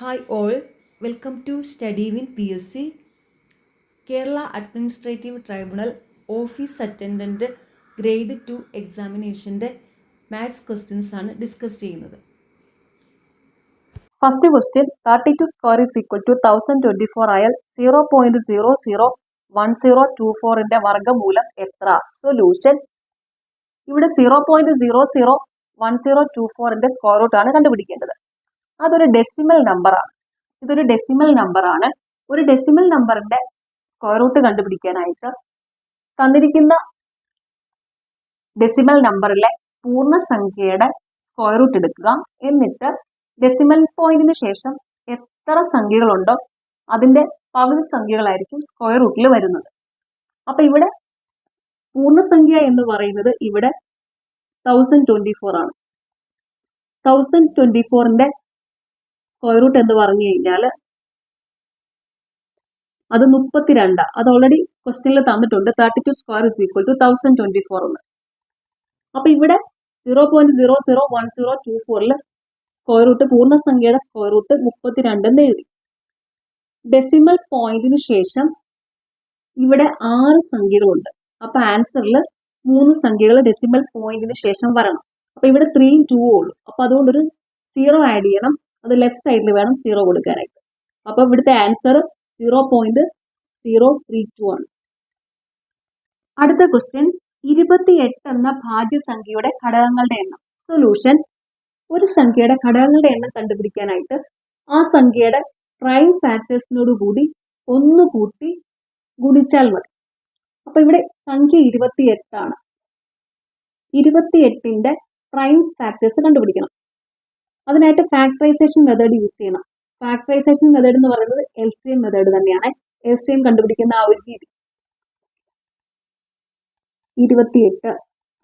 Hi all, welcome to Study with PSC. Kerala Administrative Tribunal Office Attendant Grade 2 എക്സാമിനേഷൻ്റെ maths questions ആണ് discuss ചെയ്യുന്നത്. First question 32 square is equal to 1024 ആയാൽ 0.001024ന്റെ വർഗ്ഗമൂലം എത്ര? Solution. ഇവിടെ 0.001024ന്റെ square root ആണ് കണ്ടുപിടിക്കേണ്ടത്. അതൊരു ഡെസിമൽ നമ്പറാണ്. ഇതൊരു ഡെസിമൽ നമ്പറാണ്. ഒരു ഡെസിമൽ നമ്പറിന്റെ സ്ക്വയർ റൂട്ട് കണ്ടുപിടിക്കാനായിട്ട് തന്നിരിക്കുന്ന ഡെസിമൽ നമ്പറിലെ പൂർണ്ണസംഖ്യയുടെ സ്ക്വയർ റൂട്ട് എടുക്കുക. എന്നിട്ട് ഡെസിമൽ പോയിന്റിന് ശേഷം എത്ര സംഖ്യകളുണ്ടോ അതിന്റെ പകുതി സംഖ്യകളായിരിക്കും സ്ക്വയർ റൂട്ടിൽ വരുന്നത്. അപ്പൊ ഇവിടെ പൂർണ്ണസംഖ്യ എന്ന് പറയുന്നത് ഇവിടെ 1024 ആണ്. 1024ന്റെ സ്ക്വയർ റൂട്ട് എന്ന് പറഞ്ഞു കഴിഞ്ഞാൽ അത് 32. അത് ഓൾറെഡി ക്വസ്റ്റ്യനിൽ തന്നിട്ടുണ്ട്. 32 സ്ക്വയർ ഇസ് ഈക്വൽ ടു 1024 എന്ന്. അപ്പൊ ഇവിടെ 0.001024 സ്ക്വയർ റൂട്ട് പൂർണ്ണസംഖ്യയുടെ സ്ക്വയർ റൂട്ട് 32 എന്ന് എഴുതി. ഡെസിമൽ പോയിന്റിന് ശേഷം ഇവിടെ 6 സംഖ്യകളുണ്ട്. അപ്പൊ ആൻസറിൽ 3 സംഖ്യകൾ ഡെസിമൽ പോയിന്റിന് ശേഷം വരണം. അപ്പൊ ഇവിടെ 3 2 ഉള്ളൂ. അപ്പൊ അതുകൊണ്ടൊരു 0 ആഡ് ചെയ്യണം. അത് ലെഫ്റ്റ് സൈഡിൽ വേണം 0 കൊടുക്കാനായിട്ട്. അപ്പൊ ഇവിടുത്തെ ആൻസർ 0.032 ആണ്. അടുത്ത ക്വസ്റ്റ്യൻ 28 എന്ന ഭാജ്യസംഖ്യയുടെ ഘടകങ്ങളുടെ എണ്ണം. സൊല്യൂഷൻ. ഒരു സംഖ്യയുടെ ഘടകങ്ങളുടെ എണ്ണം കണ്ടുപിടിക്കാനായിട്ട് ആ സംഖ്യയുടെ പ്രൈം ഫാക്ടേഴ്സിനോട് കൂടി 1 കൂട്ടി ഗുണിച്ചാൽ മതി. അപ്പൊ ഇവിടെ സംഖ്യ 28 ആണ്. 28ന്റെ പ്രൈം ഫാക്ടേഴ്സ് കണ്ടുപിടിക്കണം. അതിനായിട്ട് ഫാക്ടറൈസേഷൻ മെത്തേഡ് യൂസ് ചെയ്യണം. ഫാക്ടറൈസേഷൻ മെത്തേഡ് എന്ന് പറയുന്നത് LCM മെത്തേഡ് തന്നെയാണ്. LCM കണ്ടുപിടിക്കുന്ന ആ ഒരു രീതി. 28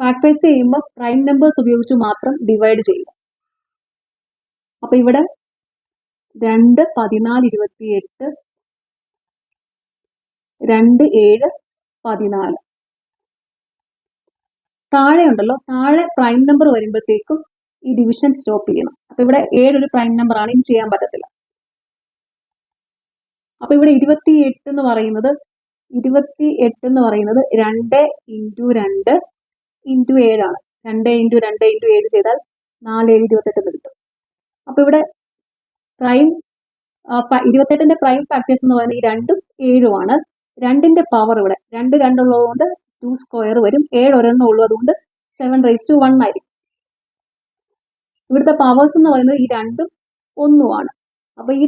ഫാക്ടറൈസ് ചെയ്യുമ്പോൾ പ്രൈം നമ്പേഴ്സ് ഉപയോഗിച്ച് മാത്രം ഡിവൈഡ് ചെയ്യുക. അപ്പൊ ഇവിടെ 2 14 28 2 7 14. താഴെ ഉണ്ടല്ലോ, താഴെ പ്രൈം നമ്പർ വരുമ്പോഴത്തേക്കും ഈ ഡിവിഷൻ സ്റ്റോപ്പ് ചെയ്യണം. അപ്പൊ ഇവിടെ 7 ഒരു പ്രൈം നമ്പർ ആണ്, ഇനി ചെയ്യാൻ പറ്റത്തില്ല. അപ്പൊ ഇവിടെ 28 എന്ന് പറയുന്നത് 2 ഇൻറ്റു 2 ഇൻറ്റു 7 ആണ്. 2 ഇൻറ്റു 2 ഇൻറ്റു 7 ചെയ്താൽ 4 7 28 എന്ന് കിട്ടും. അപ്പൊ ഇവിടെ പ്രൈം 28ന്റെ പ്രൈം ഫാക്ടേഴ്സ് എന്ന് പറയുന്നത് ഈ 2ഉം 7ഉം ആണ്. 2ന്റെ പവർ ഇവിടെ 2 2 ഉള്ളതുകൊണ്ട് 2 സ്ക്വയർ വരും. 7 ഒരെണ്ണം ഉള്ളൂ, അതുകൊണ്ട് 7⁻1 ആയിരിക്കും. ഇവിടുത്തെ പവേഴ്സ് എന്ന് പറയുന്നത് ഈ 2ഉം 1ഉം ആണ്. അപ്പൊ ഈ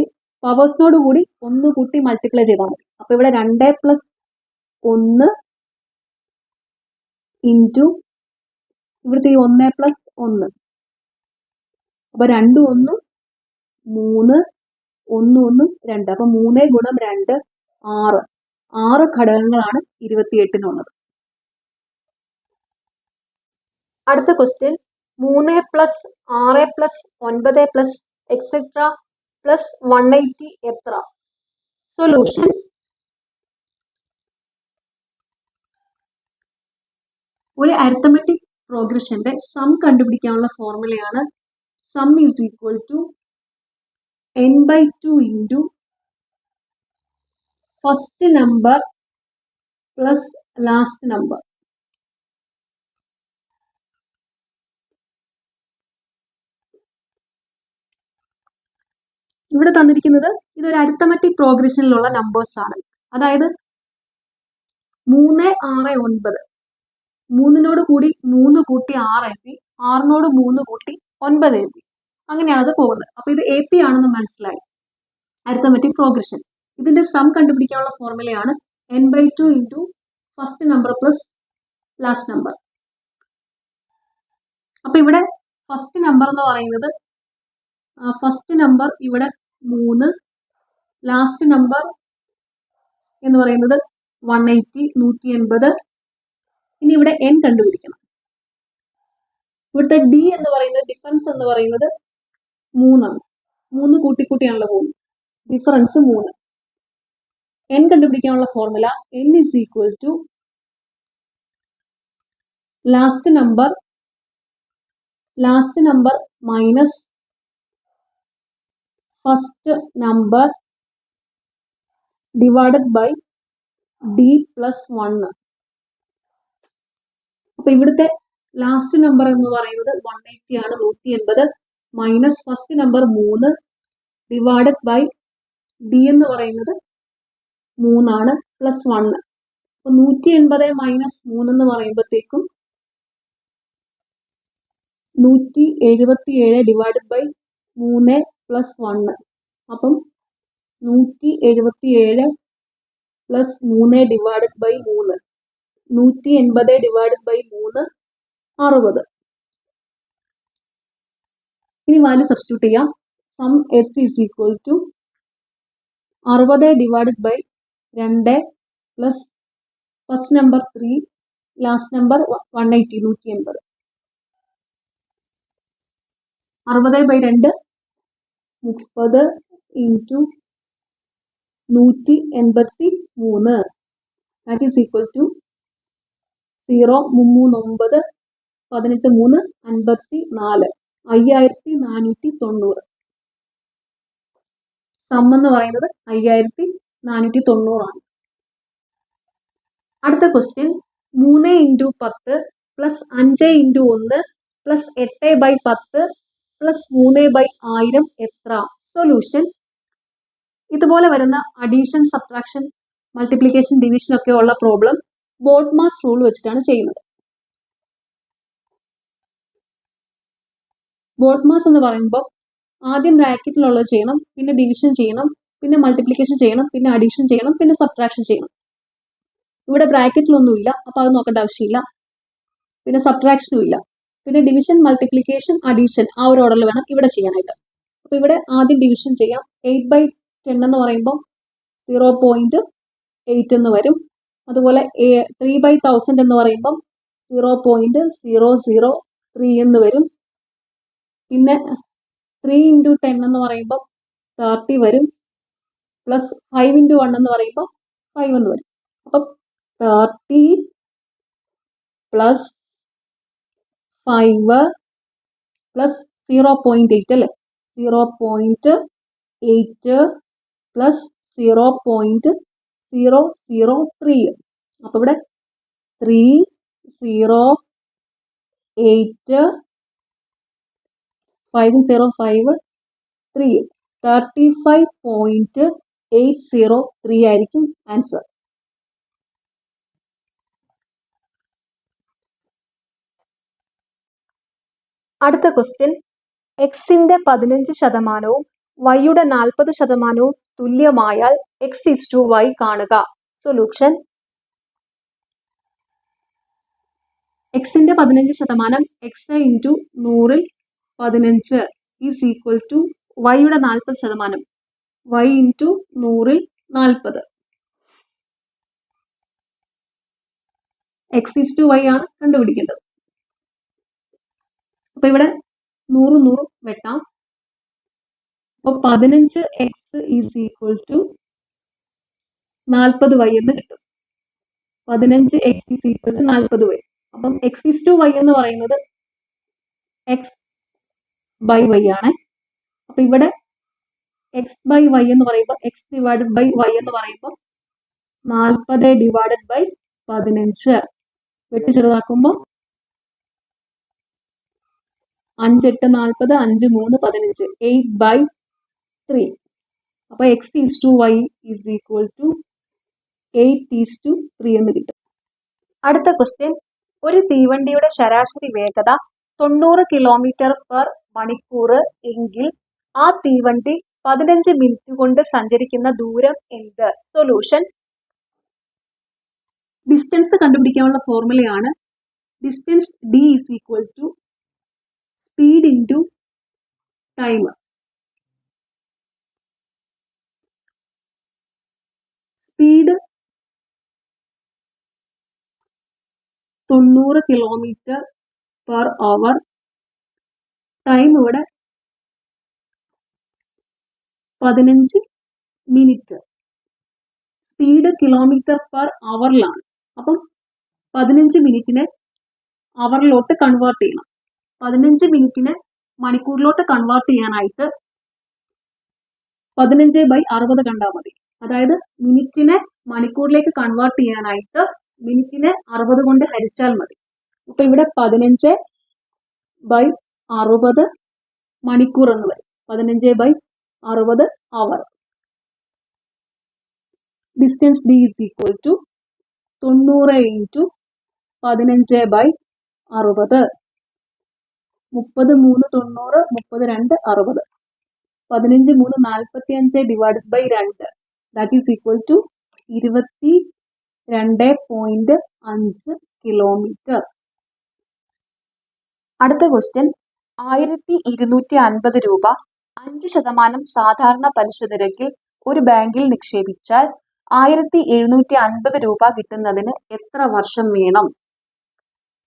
പവേഴ്സിനോട് കൂടി 1 കൂട്ടി മൾട്ടിപ്ലൈ ചെയ്താൽ മതി. അപ്പൊ ഇവിടെ 2 + 1 ഇൻറ്റു ഇവിടുത്തെ ഈ 1 + 1. അപ്പൊ 2 1 3 1 1 2. അപ്പൊ 3 × 2 6. 6 ഘടകങ്ങളാണ് 28-നുള്ളത്. അടുത്ത ക്വസ്റ്റ്യൻ 3 + 6 + 9 + എക്സെട്ര + 180 എത്ര? സൊല്യൂഷൻ. ഒരു അരിത്തമെറ്റിക് പ്രോഗ്രഷന്റെ സം കണ്ടുപിടിക്കാനുള്ള ഫോർമുലയാണ് sum is equal to n/2 into first number plus last number. ഇവിടെ തന്നിരിക്കുന്നത് ഇതൊരു അരിത്തമെറ്റിക് പ്രോഗ്രഷനിലുള്ള നമ്പേഴ്സ് ആണ്. അതായത് 3 6 9. 3നോട് കൂടി 3 കൂട്ടി 6 എഴുതി, 6നോട് 3 കൂട്ടി 9 എഴുതി. അങ്ങനെയാണ് അത് പോകുന്നത്. അപ്പൊ ഇത് AP ആണെന്ന് മനസ്സിലായി. Arithmetic progression. ഇതിന്റെ സം കണ്ടുപിടിക്കാനുള്ള ഫോർമുലയാണ് n/2 into first number plus last number. അപ്പൊ ഇവിടെ ഫസ്റ്റ് നമ്പർ എന്ന് പറയുന്നത് ഇവിടെ 3, ലാസ്റ്റ് നമ്പർ എന്ന് പറയുന്നത് 180 180. ഇനി ഇവിടെ n കണ്ടുപിടിക്കണം. ഇവിടുത്തെ D എന്ന് പറയുന്നത് ഡിഫറൻസ് എന്ന് പറയുന്നത് 3 ആണ്. 3 കൂട്ടിയാണല്ലോ പോകുന്നത്. ഡിഫറൻസ് 3. n കണ്ടുപിടിക്കാനുള്ള formula n is equal to last number minus first number divided by d plus 1. അപ്പൊ ഇവിടുത്തെ ലാസ്റ്റ് നമ്പർ എന്ന് പറയുന്നത് 180 ആണ്, 180 minus first number 3 divided by d എന്ന് പറയുന്നത് 3 ആണ് പ്ലസ് 1. അപ്പൊ 180 മൈനസ് 3 എന്ന് പറയുമ്പോഴത്തേക്കും 177 ഡിവൈഡഡ് ബൈ 3 പ്ലസ് 1. അപ്പം 177 plus 3 divided by 3, 180 divided by 3 60. ഇനി വാല്യൂ സബ്സ്റ്റിറ്റ്യൂട്ട് ചെയ്യാം. Sum S is equal to 60 divided by 2 plus first number 3 last number 180 180. 60 by 2 30 into 183 that is equal to 0 3 9 18 3 54 5490. Sum എന്ന് പറയുന്നത് 5490 ആണ്. അടുത്ത question 3 into 10 plus 5 into 1 plus 8 by 10 plus 3 by 1000 എത്ര? Solution. ഇതുപോലെ വരുന്ന addition, subtraction, multiplication, division ഒക്കെ ഉള്ള problem BODMAS rule വെച്ചിട്ടാണ് ചെയ്യുന്നത്. ബോഡ്മാസ് എന്ന് പറയുമ്പോൾ ആദ്യം ബ്രാക്കറ്റിലുള്ളത് ചെയ്യണം, പിന്നെ ഡിവിഷൻ ചെയ്യണം, പിന്നെ മൾട്ടിപ്ലിക്കേഷൻ ചെയ്യണം, പിന്നെ അഡീഷൻ ചെയ്യണം, പിന്നെ സബ്ട്രാക്ഷൻ ചെയ്യണം. ഇവിടെ ബ്രാക്കറ്റിലൊന്നുമില്ല, അപ്പോൾ അത് നോക്കേണ്ട ആവശ്യമില്ല. പിന്നെ സബ്ട്രാക്ഷനും ഇല്ല. പിന്നെ ഡിവിഷൻ, മൾട്ടിപ്ലിക്കേഷൻ, അഡീഷൻ ആ ഒരു ഓർഡറിൽ വേണം ഇവിടെ ചെയ്യാനായിട്ട്. അപ്പോൾ ഇവിടെ ആദ്യം ഡിവിഷൻ ചെയ്യാം. 8/10 എന്ന് പറയുമ്പോൾ 0.8 എന്ന് വരും. അതുപോലെ 3/1000 എന്ന് പറയുമ്പം 0.003 എന്ന് വരും. പിന്നെ 3 ഇൻറ്റു 10 എന്ന് പറയുമ്പോൾ 30 വരും. പ്ലസ് 5 ഇൻറ്റു 1 എന്ന് പറയുമ്പോൾ 5 എന്ന് വരും. അപ്പം 30 പ്ലസ് 5 പ്ലസ് 0.8 അല്ലേ, 0.8 പ്ലസ് 0.003. അപ്പൊ ഇവിടെ 308 505 3 35.803 ആയിരിക്കും ആൻസർ. അടുത്ത ക്വസ്റ്റ്യൻ എക്സിന്റെ 15% വൈയുടെ 40% തുല്യമായാൽ എക്സ് ഈസ് ടു വൈ കാണുക. സൊല്യൂഷൻ. എക്സിന്റെ 15% എക്സ് ഇൻറ്റു 100ൽ 15 ഈസ് ഈക്വൽ ടു വൈയുടെ 40% വൈ ഇൻറ്റു 100ൽ 40. എക്സ് ഈസ് ടു വൈ ആണ് കണ്ടുപിടിക്കേണ്ടത്. അപ്പൊ ഇവിടെ 100 വെട്ടാം. അപ്പൊ 15x is equal to 40y എന്ന് കിട്ടും. 15x is equal to 40y. അപ്പം എക്സ് ഈസ് ടു വൈ എന്ന് പറയുന്നത് എക്സ് ബൈ വൈ ആണ്. അപ്പൊ ഇവിടെ എക്സ് ബൈ വൈ എന്ന് പറയുമ്പോൾ എക്സ് ഡിവൈഡഡ് ബൈ വൈ എന്ന് പറയുമ്പോൾ 40 ഡിവൈഡഡ് ബൈ 15 വെട്ടി ചെറുതാക്കുമ്പോൾ 5 8 40 5 3 15 8/3. അപ്പൊ x is to y is equal to 8:3 എന്ന് കിട്ടും. അടുത്ത ക്വസ്റ്റ്യൻ ഒരു തീവണ്ടിയുടെ ശരാശരി വേഗത 90 km/മണിക്കൂർ എങ്കിൽ ആ തീവണ്ടി 15 മിനിറ്റ് കൊണ്ട് സഞ്ചരിക്കുന്ന ദൂരം എന്ത്? സൊല്യൂഷൻ. ഡിസ്റ്റൻസ് കണ്ടുപിടിക്കാനുള്ള ഫോർമുലയാണ് distance D is equal to speed into time. Speed 90 km/h. Time ഇവിടെ 15 മിനിറ്റ്. സ്പീഡ് km/hലാണ്. അപ്പം 15 മിനിറ്റിനെ അവറിലോട്ട് കൺവേർട്ട് ചെയ്യണം. 15 മിനിറ്റിനെ മണിക്കൂറിലോട്ട് കൺവേർട്ട് ചെയ്യാനായിട്ട് 15/60 കണ്ടാൽ മതി. അതായത് മിനിറ്റിനെ മണിക്കൂറിലേക്ക് കൺവേർട്ട് ചെയ്യാനായിട്ട് മിനിറ്റിനെ 60 കൊണ്ട് ഹരിച്ചാൽ മതി. അപ്പൊ ഇവിടെ 15/60 മണിക്കൂർ എന്ന് വരും. 15/60 hour. Distance D is equal to 90 into 15/60. 30 3 90, 32 60. 15 3 45 divided by 2. That is equal to 22.5 kilometre. അടുത്ത ക്വസ്റ്റ്യൻ 1250 രൂപ 5% സാധാരണ പലിശ നിരക്കിൽ ഒരു ബാങ്കിൽ നിക്ഷേപിച്ചാൽ 1750 രൂപ കിട്ടുന്നതിന് എത്ര വർഷം വേണം?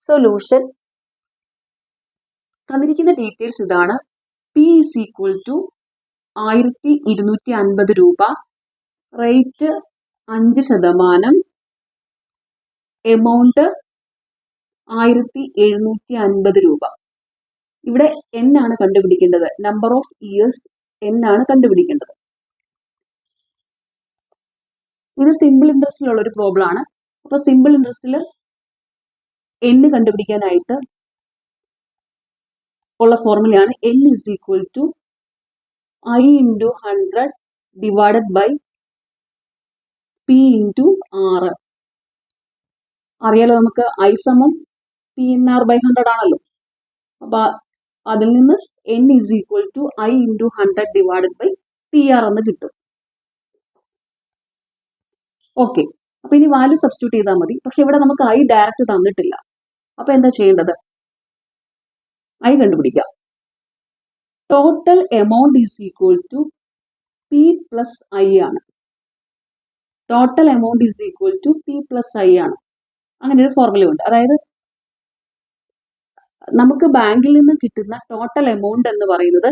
സൊല്യൂഷൻ. തന്നിരിക്കുന്ന ഡീറ്റെയിൽസ് ഇതാണ്. P is equal to 1250 രൂപ, റേറ്റ് 5%, എമൗണ്ട് 1750 രൂപ. ഇവിടെ N ആണ് കണ്ടുപിടിക്കേണ്ടത്. നമ്പർ ഓഫ് ഇയേഴ്സ് N ആണ് കണ്ടുപിടിക്കേണ്ടത്. ഇത് സിമ്പിൾ ഇൻട്രസ്റ്റിലുള്ള ഒരു പ്രോബ്ലം ആണ്. അപ്പൊ സിമ്പിൾ ഇൻട്രസ്റ്റിൽ N കണ്ടുപിടിക്കാനായിട്ട് ഉള്ള ഫോർമുലയാണ് N is equal to I into 100 divided by P into R. അറിയാലോ നമുക്ക് I സമം PNR/100 ആണല്ലോ. അപ്പൊ അതിൽ നിന്ന് N is equal to I into 100 divided by PR എന്ന് കിട്ടും. ഓക്കെ, അപ്പൊ ഇനി വാല്യൂ സബ്സ്റ്റിറ്റ്യൂട്ട് ചെയ്താൽ മതി. പക്ഷെ ഇവിടെ നമുക്ക് I ഡയറക്റ്റ് തന്നിട്ടില്ല. അപ്പൊ എന്താ ചെയ്യേണ്ടത്? I കണ്ടുപിടിക്കാം. Total amount is equal to P plus I ആണ്. Total amount is equal to P plus I ആണ്. അങ്ങനെ ഒരു ഫോർമുല ഉണ്ട്. അതായത് നമുക്ക് ബാങ്കിൽ നിന്ന് കിട്ടുന്ന ടോട്ടൽ എമൗണ്ട് എന്ന് പറയുന്നത്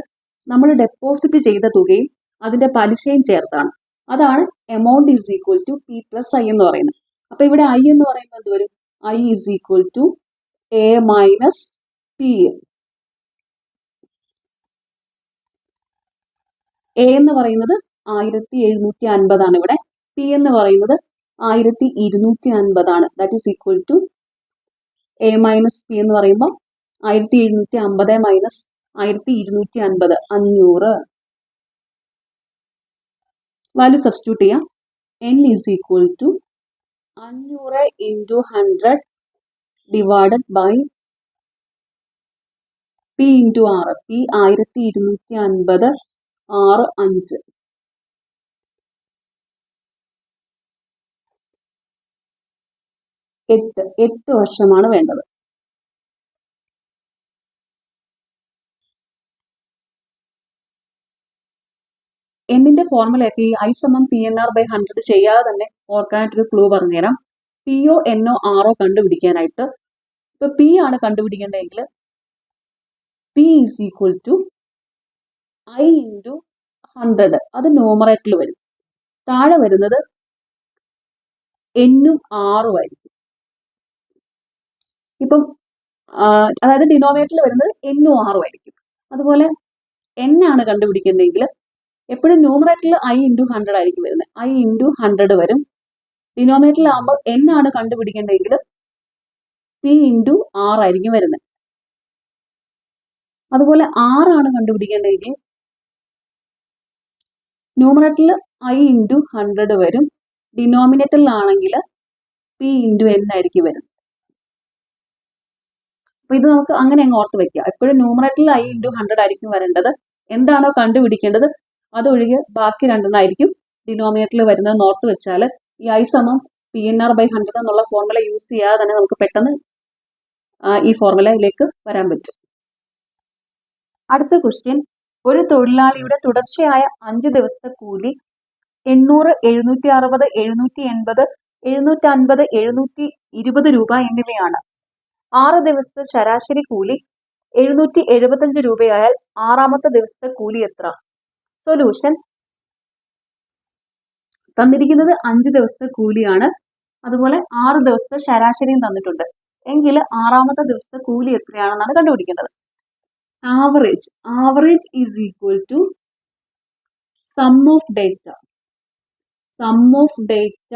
നമ്മൾ ഡെപ്പോസിറ്റ് ചെയ്ത തുകയും അതിന്റെ പലിശയും ചേർത്താണ്. അതാണ് amount is equal to P plus I എന്ന് പറയുന്നത്. അപ്പൊ ഇവിടെ I എന്ന് പറയുന്നത് എന്ത് വരും? I is equal to A minus P. A എന്ന് പറയുന്നത് 1750 ആണ് ഇവിടെ. P എന്ന് പറയുന്നത് 1250 ആണ്. That is equal to A minus P എന്ന് പറയുമ്പോൾ 1750 മൈനസ് 1250 500. വാല്യൂ സബ്സ്റ്റിറ്റ്യൂട്ട് ചെയ്യാം. N is equal to 500 into 100 divided by P into R. P 1250, R 5. 8 വർഷമാണ് വേണ്ടത്. എന്നിന്റെ ഫോർമുലയൊക്കെ ഈ I സമം PNR/100 ചെയ്യാതെ തന്നെ ഓർക്കാനായിട്ടൊരു ക്ലൂ പറഞ്ഞുതരാം. PO NO RO കണ്ടുപിടിക്കാനായിട്ട് ഇപ്പൊ P ആണ് കണ്ടുപിടിക്കേണ്ടതെങ്കിൽ P is equal to I into 100. അത് ന്യൂമറേറ്ററിൽ വരും. താഴെ വരുന്നത് N-ഉം R-ഉം ആയിരിക്കും. ഇപ്പം അതായത് ഡിനോമിനേറ്ററിൽ വരുന്നത് N-ഉം R-ഉം ആയിരിക്കും. അതുപോലെ N ആണ് കണ്ടുപിടിക്കുന്നതെങ്കിൽ എപ്പോഴും ന്യൂമറേറ്ററിൽ I into 100 ആയിരിക്കും വരുന്നത്. I into 100 വരും. ഡിനോമിനേറ്ററിൽ ആകുമ്പോൾ N ആണ് കണ്ടുപിടിക്കേണ്ടതെങ്കിൽ P into R ആയിരിക്കും വരുന്നത്. അതുപോലെ R ആണ് കണ്ടുപിടിക്കേണ്ടതെങ്കിൽ ന്യൂമറേറ്ററിൽ I into 100 വരും. ഡിനോമിനേറ്ററിലാണെങ്കിൽ P into N ആയിരിക്കും വരുന്നത്. അപ്പൊ ഇത് നമുക്ക് അങ്ങനെ അങ്ങ് ഓർത്ത് വെക്കുക. എപ്പോഴും ന്യൂമറേറ്ററിൽ I into 100 ആയിരിക്കും വരേണ്ടത്. എന്താണോ കണ്ടുപിടിക്കേണ്ടത് അതൊഴികെ ബാക്കി രണ്ടെണ്ണമായിരിക്കും ഡിനോമിനേറ്ററിൽ വരുന്നത് ഓർത്ത് വെച്ചാൽ ഈ I സമം PNR/100 എന്നുള്ള ഫോർമുല യൂസ് ചെയ്യാതെ തന്നെ നമുക്ക് പെട്ടെന്ന് ഈ ഫോർമുലയിലേക്ക് വരാൻ പറ്റും. അടുത്ത ക്വസ്റ്റ്യൻ. ഒരു തൊഴിലാളിയുടെ തുടർച്ചയായ 5 ദിവസത്തെ കൂലി 800, 760, 780, 750, 720 രൂപ എന്നിവയാണ്. 6 ദിവസത്തെ ശരാശരി കൂലി 775 രൂപയായാൽ 6ാമത്തെ ദിവസത്തെ കൂലി എത്ര? സൊല്യൂഷൻ. തന്നിരിക്കുന്നത് 5 ദിവസത്തെ കൂലിയാണ്. അതുപോലെ 6 ദിവസത്തെ ശരാശരിയും തന്നിട്ടുണ്ട്. എങ്കിൽ 6ാമത്തെ ദിവസത്തെ കൂലി എത്രയാണെന്നാണ് കണ്ടുപിടിക്കേണ്ടത്. Average is equal to sum of data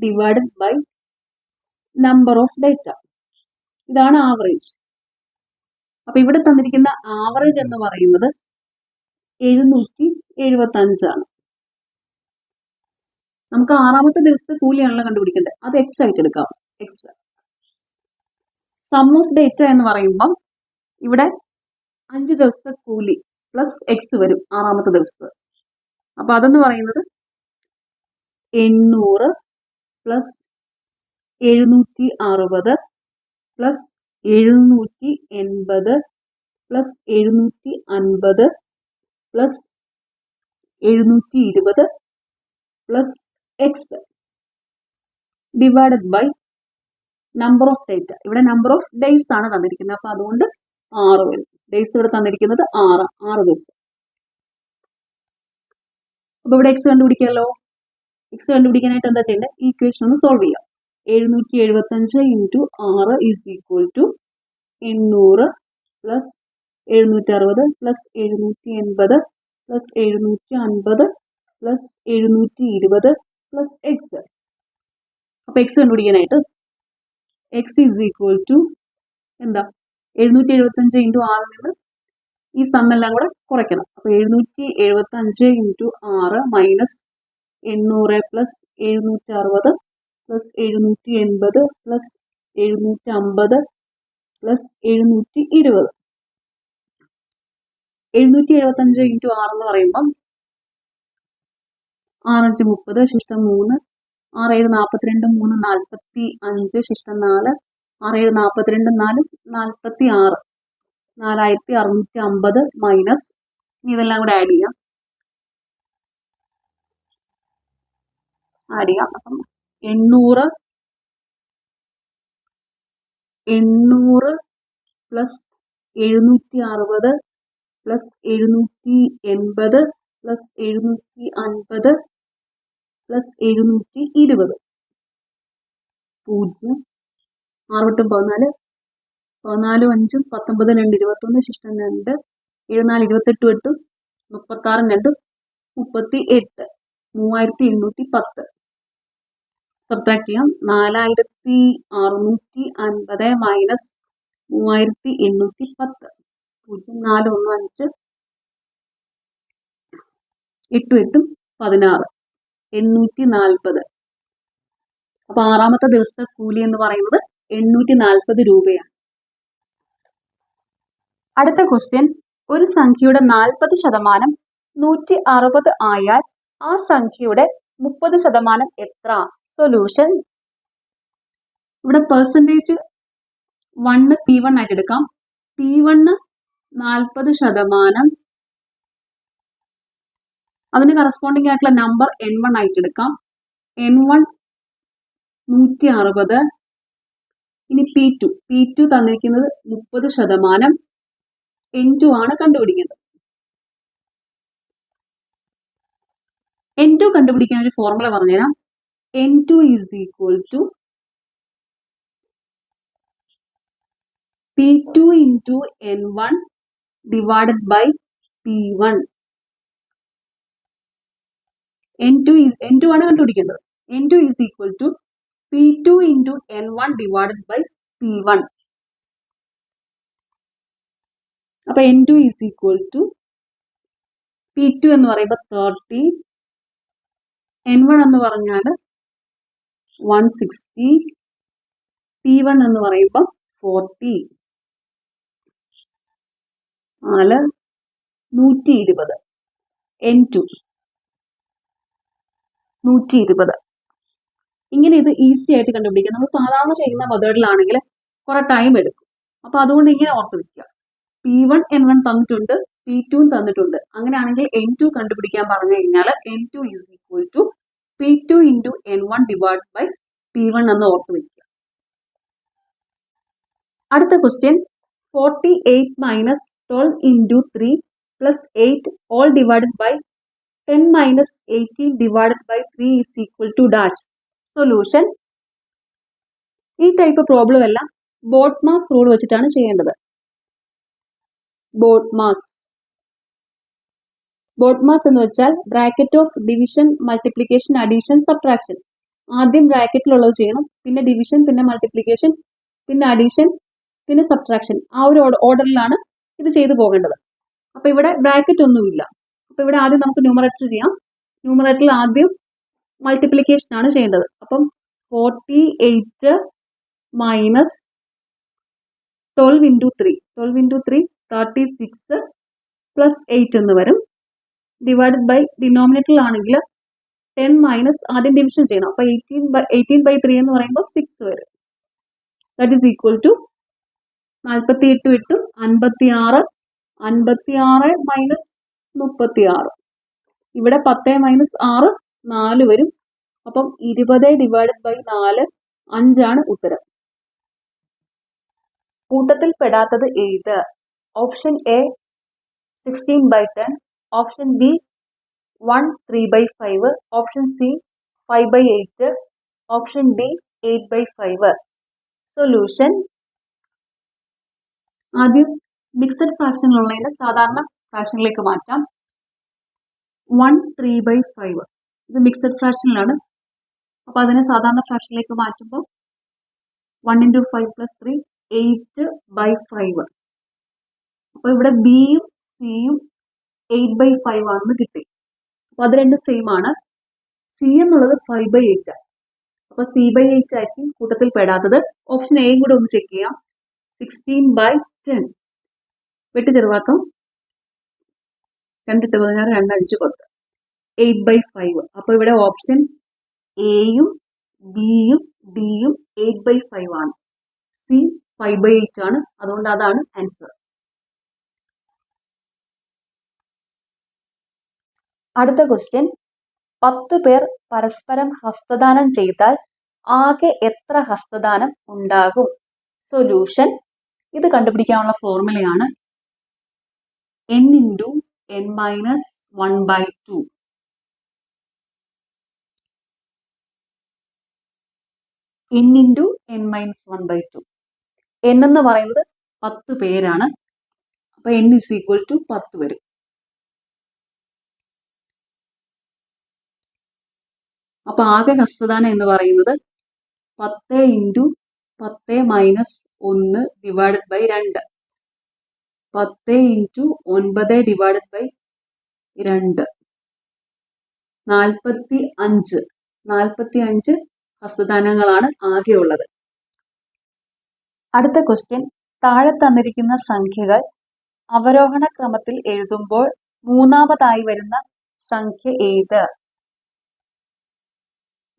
divided by number of data. ഇതാണ് ആവറേജ്. അപ്പൊ ഇവിടെ തന്നിരിക്കുന്ന ആവറേജ് എന്ന് പറയുന്നത് 775 നമുക്ക് 6ാമത്തെ ദിവസത്തെ കൂലിയാണല്ലോ കണ്ടുപിടിക്കേണ്ടത്. അത് എക്സ് ആയിട്ട് എടുക്കാം. എക്സ് സം ഓഫ് ഡേറ്റ എന്ന് പറയുമ്പം ഇവിടെ 5 ദിവസത്തെ കൂലി പ്ലസ് എക്സ് വരും 6ാമത്തെ ദിവസത്തെ. അപ്പൊ അതെന്ന് പറയുന്നത് 800 plus 760 plus 780 plus 750 plus 720 plus x divided by number of data. ഇവിടെ നമ്പർ ഓഫ് ഡേയ്സ് ആണ് തന്നിരിക്കുന്നത്. അപ്പൊ അതുകൊണ്ട് 6 വരും. ഡേയ്സ് ഇവിടെ തന്നിരിക്കുന്നത് 6 ദിവസം. അപ്പൊ ഇവിടെ എക്സ് കണ്ടുപിടിക്കാമല്ലോ. എക്സ് കണ്ടുപിടിക്കാനായിട്ട് എന്താ ചെയ്യേണ്ടത്? ഈ ഇക്വേഷൻ ഒന്ന് സോൾവ് ചെയ്യാം. 775 into 6 is equal to 800 plus 760 plus 780 plus 750 plus 720 plus X. അപ്പൊ എക്സ് കണ്ടുപിടിക്കാനായിട്ട് എക്സ് ഈസ് ഈക്വൽ ടു എന്താ 775 ഇൻറ്റു 6 നിന്ന് ഈ സമ്മെല്ലാം കൂടെ കുറയ്ക്കണം. അപ്പൊ 775 into 6 minus 800 plus 760 plus 780 plus 750 plus 720. 775 into 6 എന്ന് പറയുമ്പം 6 30 ശിഷ്ടം 3 6 42 3 45 ശിഷ്ടം 4 6 42 4 46 4650 മൈനസ് ഇതെല്ലാം കൂടെ ആഡ് ചെയ്യാം. അപ്പം 800 പ്ലസ് 760 പ്ലസ് 780 പ്ലസ് 750 പ്ലസ് 720 0 6 14 14 5 19 2 21 ശിഷ്ടം 2 74 28 8 36 2 38 3810 സബ്ട്രാക്ട് ചെയ്യാം. 4650 മൈനസ് 3810 0415 8 8 16 840. അപ്പൊ 6ാമത്തെ ദിവസത്തെ കൂലി എന്ന് പറയുന്നത് 840 രൂപയാണ്. അടുത്ത ക്വസ്റ്റ്യൻ, ഒരു സംഖ്യയുടെ 40% 160 ആയാൽ ആ സംഖ്യയുടെ 30% എത്ര? സൊല്യൂഷൻ. ഇവിടെ പെർസെൻറ്റേജ് 1 P1 ആയിട്ട് എടുക്കാം. P1 40%, അതിന് കറസ്പോണ്ടിങ് ആയിട്ടുള്ള നമ്പർ N1 ആയിട്ട് എടുക്കാം. N1 160. ഇനി P2 തന്നിരിക്കുന്നത് 30%. N2 ആണ് കണ്ടുപിടിക്കേണ്ടത്. N2 കണ്ടുപിടിക്കാൻ ഒരു ഫോർമുല പറഞ്ഞുതരാം. N2 is equal to P2 into N1 divided by P1. N2 ആണ് കണ്ടുപിടിക്കേണ്ടത്. N2 is equal to P2 into N1 divided by P1. അപ്പൊ N2 is equal to P2 എന്ന് പറയുമ്പോൾ 30, N1 എന്ന് പറഞ്ഞാൽ 160, P1 എന്ന് പറയുമ്പോൾ 40. 120. N2 120. ഇങ്ങനെ ഇത് ഈസി ആയിട്ട് കണ്ടുപിടിക്കാം. നമ്മൾ സാധാരണ ചെയ്യുന്ന മെത്തേഡിലാണെങ്കിൽ കുറെ ടൈം എടുക്കും. അപ്പൊ അതുകൊണ്ട് ഇങ്ങനെ ഓർത്ത് വെക്കുക. P1 N1 തന്നിട്ടുണ്ട്, P2 തന്നിട്ടുണ്ട്. അങ്ങനെയാണെങ്കിൽ N2 കണ്ടുപിടിക്കാൻ പറഞ്ഞു കഴിഞ്ഞാൽ N2 is equal to P2 into N1 divide by P1 എന്ന് ഓർത്ത് വെക്കുക. അടുത്ത question, 48 minus 12 into 3 plus 8 all divided by 10 minus 18 divided by 3 is equal to dash. Solution. ഈ ടൈപ്പ് പ്രോബ്ലം എല്ലാം ബോട്ട്മാസ് റൂൾ വെച്ചിട്ടാണ് ചെയ്യേണ്ടത്. ബോട്ട്മാസ് BODMAS എന്ന് വെച്ചാൽ bracket of division, multiplication, addition, subtraction. ആദ്യം ബ്രാക്കറ്റിലുള്ളത് ചെയ്യണം, പിന്നെ ഡിവിഷൻ, പിന്നെ മൾട്ടിപ്ലിക്കേഷൻ, പിന്നെ അഡീഷൻ, പിന്നെ സബ്ട്രാക്ഷൻ. ആ ഒരു ഓർഡറിലാണ് ഇത് ചെയ്തു പോകേണ്ടത്. അപ്പോൾ ഇവിടെ ബ്രാക്കറ്റ് ഒന്നുമില്ല. അപ്പോൾ ഇവിടെ ആദ്യം നമുക്ക് ന്യൂമറേറ്റർ ചെയ്യാം. ന്യൂമറേറ്ററിൽ ആദ്യം മൾട്ടിപ്ലിക്കേഷൻ ആണ് ചെയ്യേണ്ടത്. അപ്പം 48 മൈനസ് 12 ഇൻറ്റു 3, 12 ഇൻറ്റു 3 36 പ്ലസ് 8 എന്ന് വരും. ഡിവൈഡഡ് ബൈ ഡിനോമിനേറ്ററിലാണെങ്കിൽ 10 മൈനസ് ആദ്യം ഡിവിഷൻ ചെയ്യണം. അപ്പോൾ 18/3 എന്ന് പറയുമ്പോൾ 6 വരും. ദാറ്റ് ഈസ് ഈക്വൽ ടു 48 ഇട്ടു 56, 56 മൈനസ് 36. ഇവിടെ 10 മൈനസ് 6 4 വരും. അപ്പം 20 ഡിവൈഡഡ് ബൈ 4 5 ഉത്തരം. കൂട്ടത്തിൽ പെടാത്തത് ഏത്? Option A 16/10, option B 3/5, option C 5/8, option D 8/5. Solution: ആദ്യം മിക്സഡ് ഫ്രാക്ഷനിലുള്ളതിനെ സാധാരണ ഫ്രാക്ഷനിലേക്ക് മാറ്റാം. 3/5 ഇത് മിക്സഡ് ഫ്രാക്ഷനിലാണ്. അപ്പോൾ അതിനെ സാധാരണ ഫ്രാക്ഷനിലേക്ക് മാറ്റുമ്പോൾ 1 ഇൻറ്റു 5 പ്ലസ് 3 8/5. അപ്പോൾ ഇവിടെ ബിയും സിയും 8/5 ആണെന്ന് കിട്ടി. അപ്പോൾ അത് രണ്ടും സെയിം ആണ്. സി എന്നുള്ളത് 5/8. അപ്പോൾ C/8 ആയിരിക്കും കൂട്ടത്തിൽ പെടാത്തത്. ഓപ്ഷൻ എയും കൂടെ ഒന്ന് ചെക്ക് ചെയ്യാം. 16/10 വെട്ടി ചെറുവാക്കം 2 8 16 2 5 10 8/5. അപ്പോൾ ഇവിടെ ഓപ്ഷൻ എയും ബിയും ഡിയും 8/5 ആണ്. സി 5/8 ആണ്. അതുകൊണ്ട് അതാണ് ആൻസർ. അടുത്ത ക്വസ്റ്റ്യൻ: 10 പേർ പരസ്പരം ഹസ്തദാനം ചെയ്താൽ ആകെ എത്ര ഹസ്തദാനം ഉണ്ടാകും? സൊല്യൂഷൻ: ഇത് കണ്ടുപിടിക്കാനുള്ള ഫോർമുലയാണ് n into n minus 1/2. n into n minus 1/2. n എന്ന് പറയുന്നത് 10 പേരാണ്. അപ്പോൾ n ഇസ് ഈക്വൽ ടു 10 വരും. അപ്പോൾ ആകെ ഹസ്തദാനം എന്ന് പറയുന്നത് 10 into 10 minus 1 divided by 2, 10 into 9 divided by 2, 45 ഹസ്തദാനങ്ങളാണ് ആകെ ഉള്ളത്. അടുത്ത ക്വസ്റ്റ്യൻ: താഴെ തന്നിരിക്കുന്ന സംഖ്യകൾ അവരോഹണ ക്രമത്തിൽ എഴുതുമ്പോൾ മൂന്നാമതായി വരുന്ന സംഖ്യ ഏത്?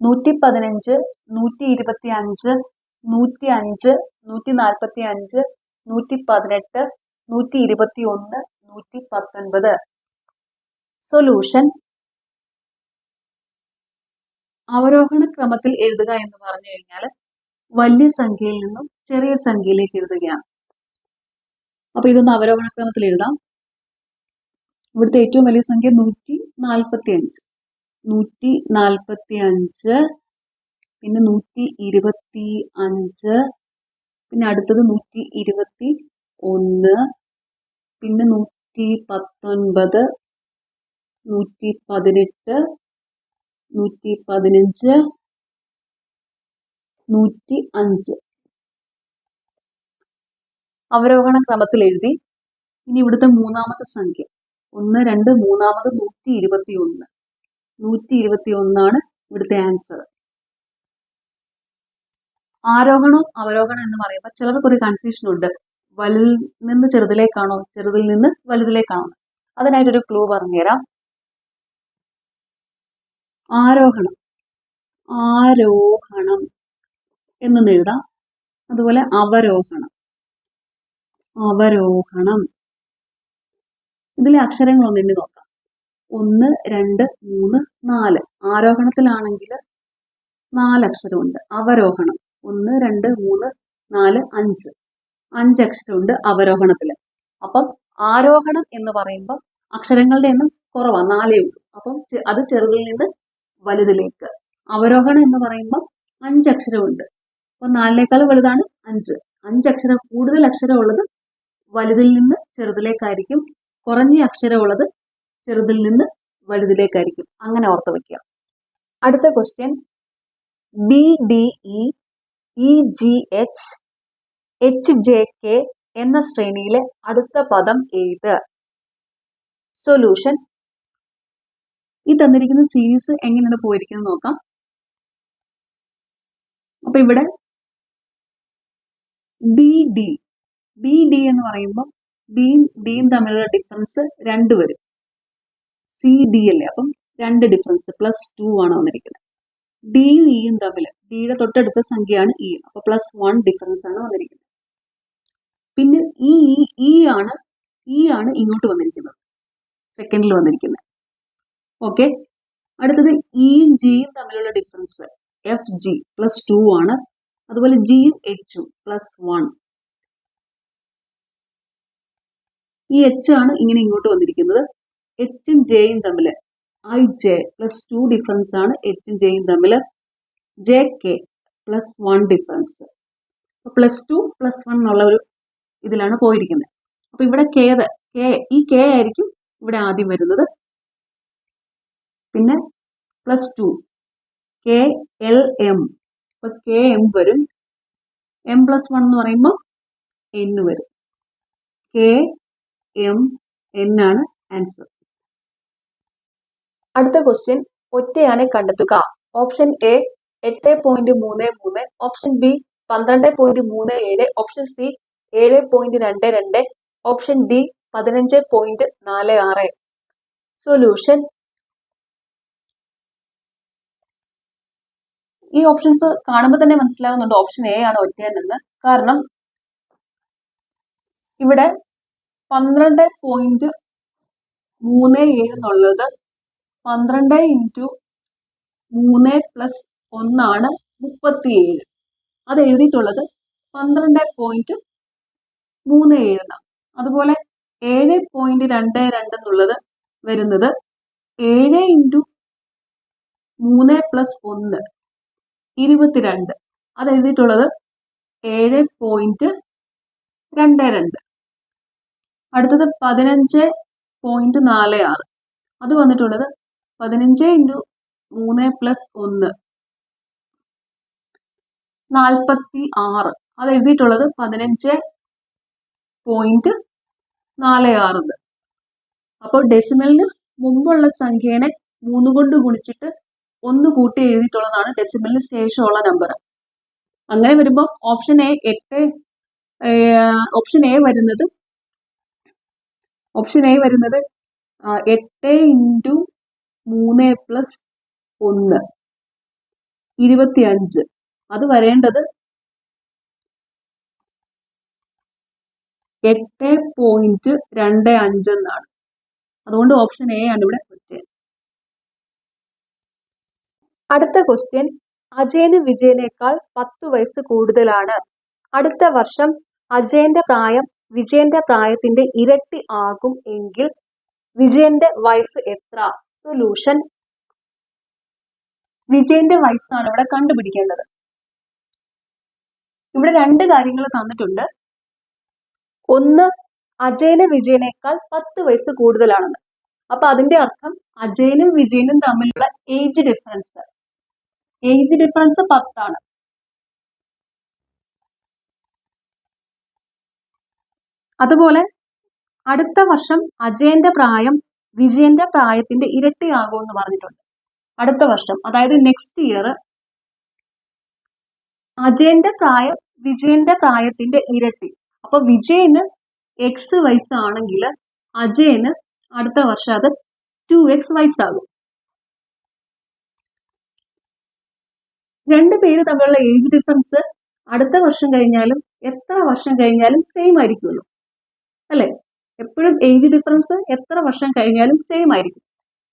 115, 125, 105, 145, 118, 121, 119. സൊല്യൂഷൻ: അവരോഹണ ക്രമത്തിൽ എഴുതുക എന്ന് പറഞ്ഞു കഴിഞ്ഞാൽ വലിയ സംഖ്യയിൽ നിന്നും ചെറിയ സംഖ്യയിലേക്ക് എഴുതുകയാണ്. അപ്പൊ ഇതൊന്ന് അവരോഹണ ക്രമത്തിൽ എഴുതാം. ഇവിടുത്തെ ഏറ്റവും വലിയ സംഖ്യ 145, 145, പിന്നെ 125, പിന്നെ അടുത്തത് 121, പിന്നെ 119, 118, 115, 105 അവരോഹണ ക്രമത്തിൽ എഴുതി. ഇനി ഇവിടുത്തെ മൂന്നാമത്തെ സംഖ്യ 1 2 മൂന്നാമത് 121, 121 ഇവിടുത്തെ ആൻസർ. ആരോഹണം അവരോഹണം എന്ന് പറയുമ്പോൾ ചിലർക്ക് ഒരു കൺഫ്യൂഷൻ ഉണ്ട്. വലുതിൽ നിന്ന് ചെറുതിലേക്കാണോ, ചെറുതിൽ നിന്ന് വലുതിലേക്കാണോ? അതിനായിട്ടൊരു ക്ലൂ പറഞ്ഞുതരാം. ആരോഹണം ആരോഹണം എന്നൊന്ന് എഴുതാം. അതുപോലെ അവരോഹണം അവരോഹണം. ഇതിലെ അക്ഷരങ്ങളൊന്ന് എണ്ണി നോക്കാം. 1 2 3 4. ആരോഹണത്തിലാണെങ്കിൽ 4 അക്ഷരമുണ്ട്. അവരോഹണം 1 2 3 4 5 5 അക്ഷരമുണ്ട് അവരോഹണത്തിൽ. അപ്പം ആരോഹണം എന്ന് പറയുമ്പോൾ അക്ഷരങ്ങളുടെ എണ്ണം കുറവാണ്, 4 ഉള്ളൂ. അപ്പം അത് ചെറുതിൽ നിന്ന് വലുതിലേക്ക്. അവരോഹണം എന്ന് പറയുമ്പോൾ 5 അക്ഷരമുണ്ട്. അപ്പം 4 വലുതാണ് 5. 5 അക്ഷരം കൂടുതൽ അക്ഷരമുള്ളത് വലുതിൽ നിന്ന് ചെറുതിലേക്കായിരിക്കും. കുറഞ്ഞ അക്ഷരമുള്ളത് ചെറുതിൽ നിന്ന് വലുതിലേക്കായിരിക്കും. അങ്ങനെ ഓർത്ത് വയ്ക്കുക. അടുത്ത ക്വസ്റ്റ്യൻ, BDE, EGH, HJK എന്ന ശ്രേണിയിലെ അടുത്ത പദം ഏത്? സൊല്യൂഷൻ, ഈ തന്നിരിക്കുന്ന സീരീസ് എങ്ങനെയാണ് പോയിരിക്കുന്നത് നോക്കാം. അപ്പൊ ഇവിടെ BD എന്ന് പറയുമ്പോൾ ഡിയും തമ്മിലുള്ള ഡിഫറൻസ് 2 വരും. CD അല്ലേ, അപ്പം 2 ഡിഫറൻസ് +2 ആണ് വന്നിരിക്കുന്നത്. ഡിയും ഇയും തമ്മിൽ, ഡിയുടെ തൊട്ടടുത്ത സംഖ്യയാണ് ഇ, അപ്പൊ +1 ഡിഫറൻസ് ആണ് വന്നിരിക്കുന്നത്. പിന്നെ ഈ ആണ് ഇങ്ങോട്ട് വന്നിരിക്കുന്നത്, സെക്കൻഡിൽ വന്നിരിക്കുന്നത്. ഓക്കെ, അടുത്തത് ഇയും ജിയും തമ്മിലുള്ള ഡിഫറൻസ് FG +2 ആണ്. അതുപോലെ ജിയും എച്ചും +1. ഈ എച്ച് ആണ് ഇങ്ങനെ ഇങ്ങോട്ട് വന്നിരിക്കുന്നത്. എച്ചും ജെയും തമ്മിൽ IJ +2 ഡിഫറൻസ് ആണ് എച്ചും ജെയും തമ്മിൽ. JK +1 difference. +2 +1 എന്നുള്ള ഒരു ഇതിലാണ് പോയിരിക്കുന്നത്. അപ്പൊ ഇവിടെ ഈ K ആയിരിക്കും ഇവിടെ ആദ്യം വരുന്നത്. പിന്നെ +2 KLM, അപ്പൊ KM വരും. M+1 എന്ന് പറയുമ്പോൾ N വരും. KMN ആണ് ആൻസർ. അടുത്ത ക്വസ്റ്റ്യൻ, ഒറ്റയാനെ കണ്ടെത്തുക. Option A 8.33, option B 12.37, option C 7.22, option D 15.46. Solution, ഈ ഓപ്ഷൻസ് കാണുമ്പോൾ തന്നെ മനസ്സിലാകുന്നുണ്ട് ഓപ്ഷൻ എ ആണ് ഒറ്റയാൻ എന്ന്. കാരണം ഇവിടെ 12.37 എന്നുള്ളത് 12 × 3 + 1 ആണ് 37. അത് എഴുതിയിട്ടുള്ളത് 12.37 എന്നാണ്. അതുപോലെ 7.22 എന്നുള്ളത് വരുന്നത് 7 × 3 + 1 22. അത് എഴുതിയിട്ടുള്ളത് 7.22. അടുത്തത് 15.46, അത് വന്നിട്ടുള്ളത് 15 × 3 + 1 46. അത് എഴുതിയിട്ടുള്ളത് 15.46. അപ്പോൾ ഡെസിമലിന് മുമ്പുള്ള സംഖ്യേനെ 3 കൊണ്ട് ഗുണിച്ചിട്ട് 1 കൂട്ടി എഴുതിയിട്ടുള്ളതാണ് ഡെസിമലിന് ശേഷമുള്ള നമ്പർ. അങ്ങനെ വരുമ്പോൾ ഓപ്ഷൻ എ വരുന്നത് 8 × 3 + 1 25. അത് വരേണ്ടത് 8.25 എന്നാണ്. അതുകൊണ്ട് ഓപ്ഷൻ എ ആണ് ഇവിടെ ഒറ്റയാൻ. അടുത്ത ക്വസ്റ്റ്യൻ, അജയന് വിജയനേക്കാൾ 10 വയസ്സ് കൂടുതലാണ്. അടുത്ത വർഷം അജയന്റെ പ്രായം വിജയന്റെ പ്രായത്തിന്റെ ഇരട്ടി ആകും എങ്കിൽ വിജയന്റെ വയസ്സ് എത്ര? സൊല്യൂഷൻ, വിജയന്റെ വയസ്സാണ് ഇവിടെ കണ്ടുപിടിക്കേണ്ടത്. ഇവിടെ 2 കാര്യങ്ങൾ തന്നിട്ടുണ്ട്. ഒന്ന്, അജയന് വിജയനേക്കാൾ 10 വയസ്സ് കൂടുതലാണെന്ന്. അപ്പൊ അതിന്റെ അർത്ഥം അജയനും വിജയനും തമ്മിലുള്ള ഏജ് ഡിഫറൻസ് 10 ആണ്. അതുപോലെ അടുത്ത വർഷം അജയന്റെ പ്രായം വിജയന്റെ പ്രായത്തിന്റെ ഇരട്ടിയാകുമെന്ന് പറഞ്ഞിട്ടുണ്ട്. അടുത്ത വർഷം, അതായത് നെക്സ്റ്റ് ഇയർ, അജയന്റെ പ്രായം വിജയന്റെ പ്രായത്തിന്റെ ഇരട്ടി. അപ്പൊ വിജയന് X വയസ്സാണെങ്കിൽ അജയന് അടുത്ത വർഷം അത് 2X വയസ്സാകും. 2 പേര് തമ്മിലുള്ള ഏജ് ഡിഫറൻസ് അടുത്ത വർഷം കഴിഞ്ഞാലും എത്ര വർഷം കഴിഞ്ഞാലും സെയിം ആയിരിക്കുമല്ലോ, അല്ലെ? എപ്പോഴും ഏജ് ഡിഫറൻസ് എത്ര വർഷം കഴിഞ്ഞാലും സെയിം ആയിരിക്കും.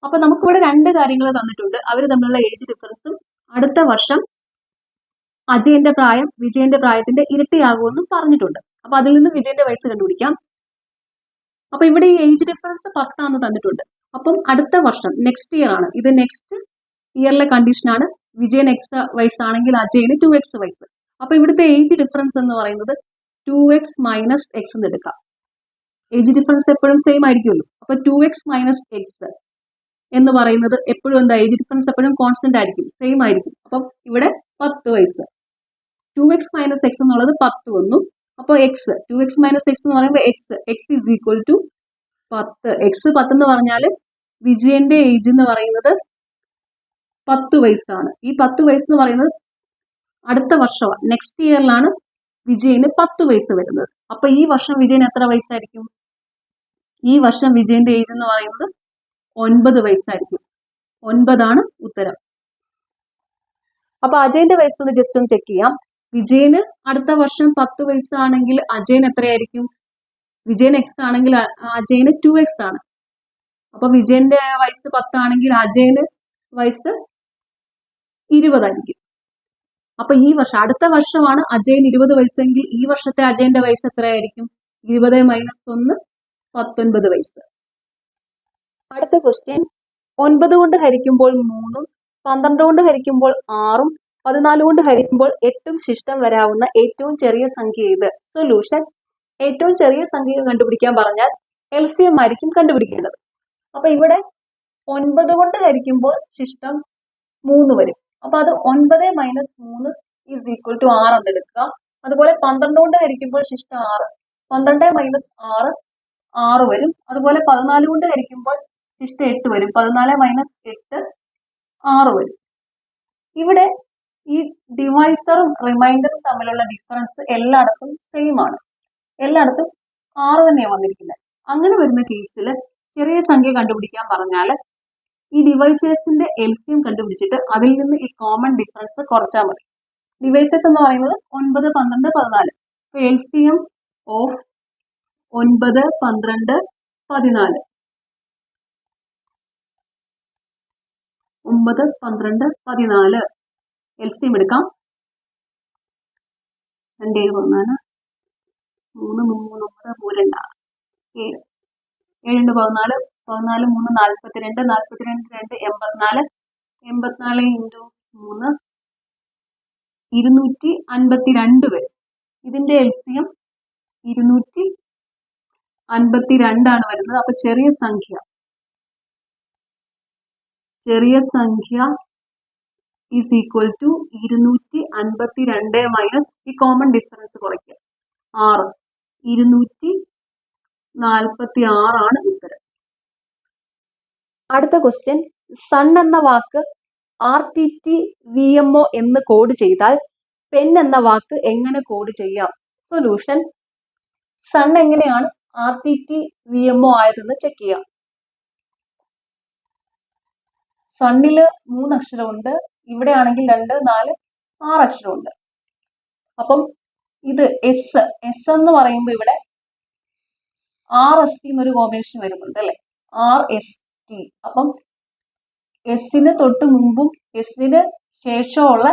അപ്പൊ നമുക്കിവിടെ 2 കാര്യങ്ങൾ തന്നിട്ടുണ്ട്. അവർ തമ്മിലുള്ള ഏജ് ഡിഫറൻസും അടുത്ത വർഷം അജയന്റെ പ്രായം വിജയന്റെ പ്രായത്തിന്റെ ഇരട്ടിയാകുമെന്നും പറഞ്ഞിട്ടുണ്ട്. അപ്പൊ അതിൽ നിന്ന് വിജയന്റെ വയസ്സ് കണ്ടുപിടിക്കാം. അപ്പൊ ഇവിടെ ഈ ഏജ് ഡിഫറൻസ് 10 ആണെന്ന് തന്നിട്ടുണ്ട്. അപ്പം അടുത്ത വർഷം നെക്സ്റ്റ് ഇയർ ആണ്, ഇത് നെക്സ്റ്റ് ഇയറിലെ കണ്ടീഷനാണ്. വിജയൻ X വയസ്സാണെങ്കിൽ അജയന് 2X വയസ്സ്. അപ്പൊ ഇവിടുത്തെ ഏജ് ഡിഫറൻസ് എന്ന് പറയുന്നത് 2X - X എന്ന് എടുക്കാം. ഏജ് ഡിഫറൻസ് എപ്പോഴും സെയിം ആയിരിക്കുമല്ലോ. അപ്പൊ 2x മൈനസ് എക്സ് എന്ന് പറയുന്നത് എപ്പോഴും എന്താ, ഏജ് ഡിഫറൻസ് എപ്പോഴും കോൺസ്റ്റന്റ് ആയിരിക്കും, സെയിം ആയിരിക്കും. അപ്പം ഇവിടെ 10 വയസ്സ്. 2x മൈനസ് എക്സ് എന്നുള്ളത് 10 വന്നു. അപ്പോൾ എക്സ് 2x മൈനസ് എക്സ് എന്ന് പറയുമ്പോൾ x is equal to 10. X 10 എന്ന് പറഞ്ഞാൽ വിജയന്റെ ഏജ് എന്ന് പറയുന്നത് 10 വയസ്സാണ്. ഈ 10 വയസ്സ് എന്ന് പറയുന്നത് അടുത്ത വർഷമാണ്, നെക്സ്റ്റ് ഇയറിലാണ് വിജയന് 10 വയസ്സ് വരുന്നത്. അപ്പൊ ഈ വർഷം വിജയൻ എത്ര വയസ്സായിരിക്കും? ഈ വർഷം വിജയന്റെ ഏജ് എന്ന് പറയുന്നത് 9 വയസ്സായിരിക്കും. 9 ഉത്തരം. അപ്പൊ അജയന്റെ വയസ്സ് ഒന്ന് ജസ്റ്റ് ഒന്ന് ചെക്ക് ചെയ്യാം. വിജയന് അടുത്ത വർഷം 10 വയസ്സാണെങ്കിൽ അജയൻ എത്രയായിരിക്കും? വിജയൻ എക്സ് ആണെങ്കിൽ അജയന് 2x ആണ്. അപ്പൊ വിജയന്റെ വയസ്സ് 10 ആണെങ്കിൽ അജയന് വയസ്സ് 20 ആയിരിക്കും. അപ്പൊ ഈ വർഷം അടുത്ത വർഷമാണ് അജയൻ 20 വയസ്സെങ്കിൽ ഈ വർഷത്തെ അജയന്റെ വയസ്സ് എത്രയായിരിക്കും? 20 മൈനസ് 1 19 വയസ്സ്. അടുത്ത ക്വസ്റ്റ്യൻ, 9 കൊണ്ട് ഹരിക്കുമ്പോൾ 3, 12 കൊണ്ട് ഹരിക്കുമ്പോൾ 6, 14 കൊണ്ട് ഹരിക്കുമ്പോൾ 8 ശിഷ്ടം വരാവുന്ന ഏറ്റവും ചെറിയ സംഖ്യ ഏത്? സൊല്യൂഷൻ, ഏറ്റവും ചെറിയ സംഖ്യ കണ്ടുപിടിക്കാൻ പറഞ്ഞാൽ LCM ആയിരിക്കും കണ്ടുപിടിക്കേണ്ടത്. അപ്പൊ ഇവിടെ 9 കൊണ്ട് ഹരിക്കുമ്പോൾ ശിഷ്ടം 3 വരും. അപ്പൊ അത് 9 മൈനസ് 3 ഈസ് ഈക്വൽ ടു 6 എന്ന് എടുക്കുക. അതുപോലെ 12 കൊണ്ട് ഹരിക്കുമ്പോൾ ശിഷ്ടം 6, 12 മൈനസ് 6 6 വരും. അതുപോലെ 14 കൊണ്ട് ഹരിക്കുമ്പോൾ ശിഷ്ടം 8 വരും. 14 മൈനസ് 8 6 വരും. ഇവിടെ ഈ ഡിവൈസറും റിമൈൻഡറും തമ്മിലുള്ള ഡിഫറൻസ് എല്ലായിടത്തും സെയിം ആണ്. എല്ലായിടത്തും 6 തന്നെയാണ് വന്നിരിക്കുന്നത്. അങ്ങനെ വരുന്ന കേസിൽ ചെറിയ സംഖ്യ കണ്ടുപിടിക്കാൻ പറഞ്ഞാൽ ഈ ഡിവൈസേഴ്സിന്റെ LCM കണ്ടുപിടിച്ചിട്ട് അതിൽ നിന്ന് ഈ കോമൺ ഡിഫറൻസ് കുറച്ചാൽ മതി. ഡിവൈസേഴ്സ് എന്ന് പറയുന്നത് 9, 12, 14. അപ്പൊ LCM ഓഫ് 9, 12, 14. 9, 12, 14 LCM എടുക്കാം. 2, 7, 14, 3, 3, 9, 2, 7, 7, 14, 14, 3, 42, 42, 2, 84, 84 ഇൻറ്റു 3 252 വരും. ഇതിന്റെ LCM 252 വരുന്നത്. അപ്പൊ ചെറിയ സംഖ്യ ഈസ് ഈക്വൽ ടു 252 മൈനസ് ഈ കോമൺ ഡിഫറൻസ് കുറയ്ക്കുക 6, 246 ഉത്തരം. അടുത്ത ക്വസ്റ്റ്യൻ, സൺ എന്ന വാക്ക് RTTVMO എന്ന് കോഡ് ചെയ്താൽ പെൻ എന്ന വാക്ക് എങ്ങനെ കോഡ് ചെയ്യാം? സൊല്യൂഷൻ, സൺ എങ്ങനെയാണ് RTTVMO ആയതെന്ന് ചെക്ക് ചെയ്യാം. സണ്ണില് 3 അക്ഷരമുണ്ട്, ഇവിടെ ആണെങ്കിൽ 2, 4, 6 അക്ഷരമുണ്ട്. അപ്പം ഇത് എസ് എന്ന് പറയുമ്പോൾ ഇവിടെ RST എന്നൊരു കോമ്പിനേഷൻ വരുന്നുണ്ട് അല്ലെ, RST. അപ്പം എസിന് തൊട്ട് മുമ്പും എസിന് ശേഷമുള്ള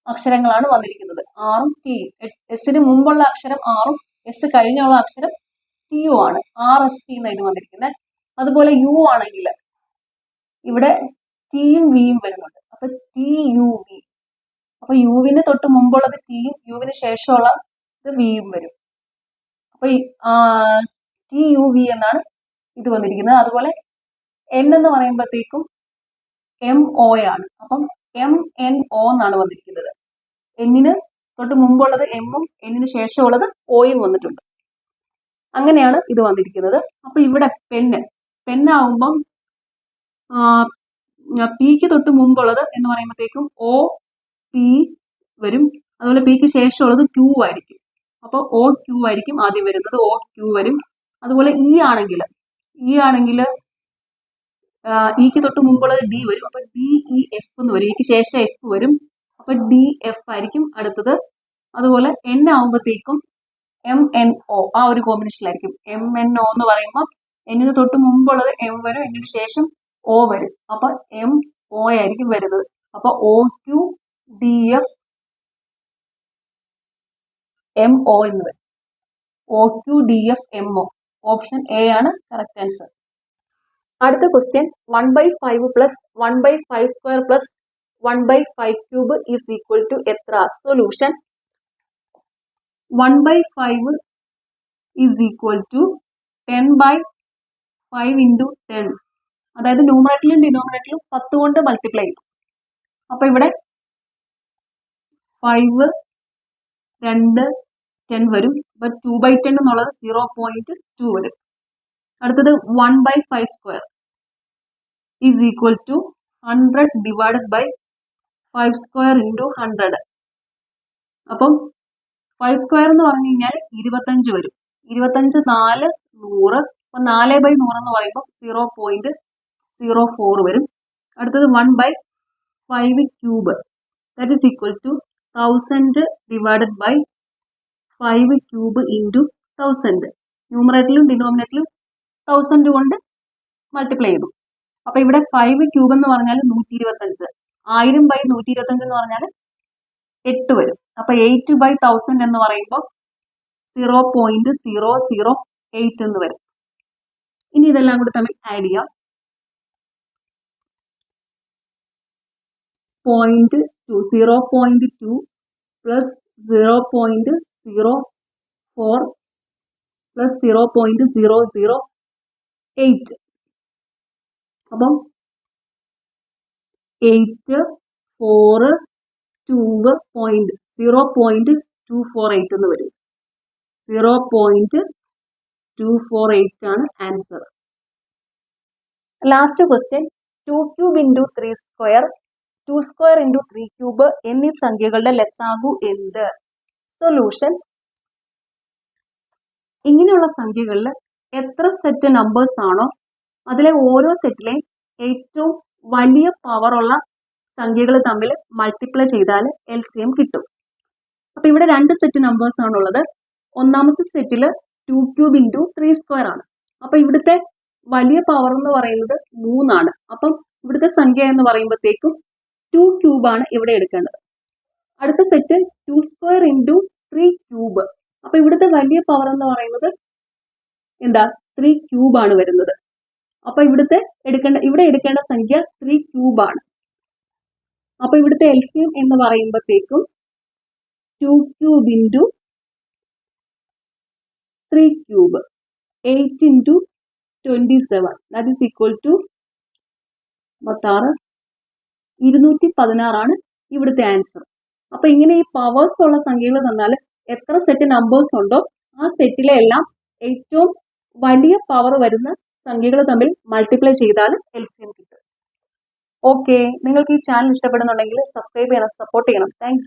അക്ഷരങ്ങളാണ് വന്നിരിക്കുന്നത്, ആറും ടിയും. എസിന് മുമ്പുള്ള അക്ഷരം ആറും എസ് കഴിഞ്ഞുള്ള അക്ഷരം ടിയും ആണ്. RST എന്നായിരുന്നു വന്നിരിക്കുന്നത്. അതുപോലെ യു ആണെങ്കിൽ ഇവിടെ ടിയും വിയും വരുന്നുണ്ട്. അപ്പൊ TUV. അപ്പൊ യുവിന് തൊട്ട് മുമ്പുള്ളത് ടിയും യുവിന് ശേഷമുള്ള വിയും വരും. അപ്പൊ TUV എന്നാണ് ഇത് വന്നിരിക്കുന്നത്. അതുപോലെ N എന്ന് പറയുമ്പോഴത്തേക്കും MO ആണ്. അപ്പം MNO എന്നാണ് വന്നിരിക്കുന്നത്. എന്നിന് തൊട്ട് മുമ്പുള്ളത് എമ്മും എന്നിന് ശേഷമുള്ളത് ഓയും വന്നിട്ടുണ്ട്. അങ്ങനെയാണ് ഇത് വന്നിരിക്കുന്നത്. അപ്പൊ ഇവിടെ പെന്നാവുമ്പം പിക്ക് തൊട്ട് മുമ്പുള്ളത് എന്ന് പറയുമ്പോഴത്തേക്കും OP വരും. അതുപോലെ പിക്ക് ശേഷമുള്ളത് Q ആയിരിക്കും. അപ്പൊ OQ ആയിരിക്കും ആദ്യം വരുന്നത്, OQ വരും. അതുപോലെ E ആണെങ്കിൽ ഇക്ക് തൊട്ട് മുമ്പുള്ളത് D വരും. അപ്പൊ DEF എന്ന് വരും. ഇക്ക് ശേഷം F വരും. അപ്പൊ DF ആയിരിക്കും അടുത്തത്. അതുപോലെ N ആവുമ്പോഴത്തേക്കും MNO ആ ഒരു കോമ്പിനേഷനിലായിരിക്കും. MNO എന്ന് പറയുമ്പോൾ എന്നിന് തൊട്ട് മുമ്പുള്ളത് M വരും, എന്നിന് ശേഷം O വരും. അപ്പൊ MO ആയിരിക്കും വരുന്നത്. അപ്പൊ OQ DF MO എന്ന് വരും. OQ DF MO. Option A ആണ് കറക്റ്റ് ആൻസർ. അടുത്ത question, 1/5 plus 1/5² plus 1/5³ is equal to എത്ര? Solution, 1/5 is equal to 10/5 into 10, അതായത് ന്യൂമറേറ്ററിലും ഡിനോമിനേറ്ററിലും 10 കൊണ്ട് മൾട്ടിപ്ലൈ ചെയ്യും. അപ്പൊ ഇവിടെ 5, 2, 10 വരും. അപ്പൊ 2/10 എന്നുള്ളത് 0.2 വരും. അടുത്തത് 1/5² is equal to 100 divided by 5² into 100. അപ്പം 5² എന്ന് പറഞ്ഞു കഴിഞ്ഞാൽ 25 വരും. 25, 4, 100. അപ്പൊ 4/100 എന്ന് പറയുമ്പോൾ 0.04 വരും. അടുത്തത് 1/5³ that is equal to 1000 divided by 5³ into 1000. ന്യൂമറേറ്ററിലും ഡിനോമിനേറ്ററിലും 1000 കൊണ്ട് മൾട്ടിപ്ലൈ ചെയ്തു. അപ്പൊ ഇവിടെ 5³ എന്ന് പറഞ്ഞാൽ 125, 1000/125 എന്ന് പറഞ്ഞാൽ 8 വരും. അപ്പൊ 8/1000 എന്ന് പറയുമ്പോൾ 0.008 എന്ന് വരും. ഇനി ഇതെല്ലാം കൂടി തമ്മിൽ ആഡ് ചെയ്യാം. 0.2 പ്ലസ് 0.04 പ്ലസ് 0.008. അപ്പം 8, 4, 0.248 എന്ന് വരും. 0.248 ആണ് answer. Last question, 2³ into 3² 2² into 3³ എന്നീ സംഖ്യകളുടെ ലസാഗു എന്ത്? സൊല്യൂഷൻ, ഇങ്ങനെയുള്ള സംഖ്യകളിൽ എത്ര സെറ്റ് നമ്പേഴ്സ് ആണോ അതിലെ ഓരോ സെറ്റിലെയും ഏറ്റവും വലിയ പവറുള്ള സംഖ്യകൾ തമ്മിൽ മൾട്ടിപ്ലൈ ചെയ്താൽ LCM കിട്ടും. അപ്പൊ ഇവിടെ 2 സെറ്റ് നമ്പേഴ്സ് ആണുള്ളത്. ഒന്നാമത്തെ സെറ്റിൽ 2³ ഇൻറ്റു 3² ആണ്. അപ്പൊ ഇവിടുത്തെ വലിയ പവർ എന്ന് പറയുന്നത് 3 ആണ്. അപ്പം ഇവിടുത്തെ സംഖ്യ എന്ന് പറയുമ്പോഴത്തേക്കും 2³ ആണ് ഇവിടെ എടുക്കേണ്ടത്. അടുത്ത സെറ്റ് 2² ഇൻറ്റു 3³. അപ്പൊ ഇവിടുത്തെ വലിയ പവർ എന്ന് പറയുന്നത് എന്താ 3³ ആണ് വരുന്നത്. അപ്പൊ ഇവിടെ എടുക്കേണ്ട സംഖ്യ 3³ ആണ്. അപ്പൊ ഇവിടുത്തെ LCM എന്ന് പറയുമ്പോഴത്തേക്കും 2³ into 3³ 8 into 27 that is equal to 216 ആണ് ഇവിടുത്തെ ആൻസർ. അപ്പൊ ഇങ്ങനെ ഈ പവേഴ്സ് ഉള്ള സംഖ്യകൾ തന്നാൽ എത്ര സെറ്റ് നമ്പേഴ്സ് ഉണ്ടോ ആ സെറ്റിലെ എല്ലാം ഏറ്റവും വലിയ പവർ വരുന്ന സംഖ്യകൾ തമ്മിൽ മൾട്ടിപ്ലൈ ചെയ്താൽ LCM കിട്ടും. ഓക്കെ, നിങ്ങൾക്ക് ഈ ചാനൽ ഇഷ്ടപ്പെടുന്നുണ്ടെങ്കിൽ സബ്സ്ക്രൈബ് ചെയ്യണം, സപ്പോർട്ട് ചെയ്യണം. താങ്ക്